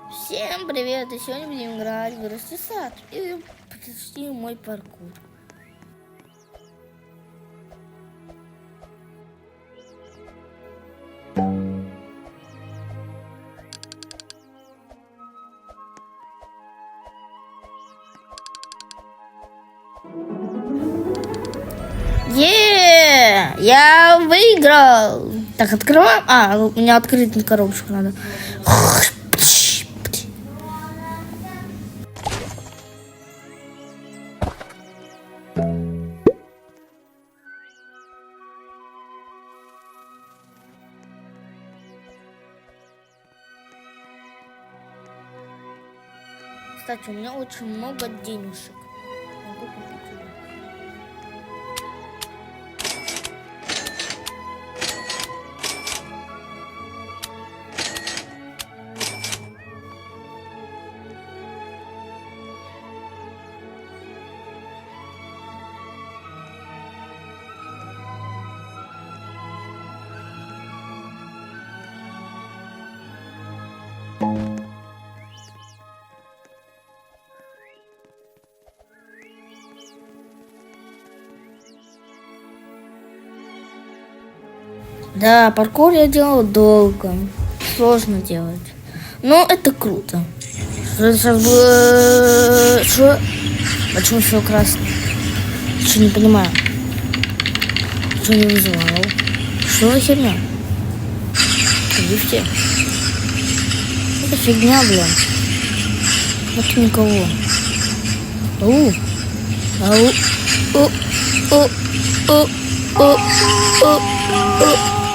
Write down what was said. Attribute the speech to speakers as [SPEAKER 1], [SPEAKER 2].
[SPEAKER 1] Всем привет! И сегодня будем играть в Вырасти сад и почти мой паркур. Я выиграл! Так, открываем. У меня открыть коробочку надо. Кстати, у меня очень много денежек. Могу купить его. Да, паркур я делал долго. Сложно делать. Но это круто. Что сейчас было? Что? Почему все красное? Что не понимаю. Что не вызывал? Что за херня? Видите? Это фигня, блин. Вот никого. Ау. Ау. О. О. О. О. О. О.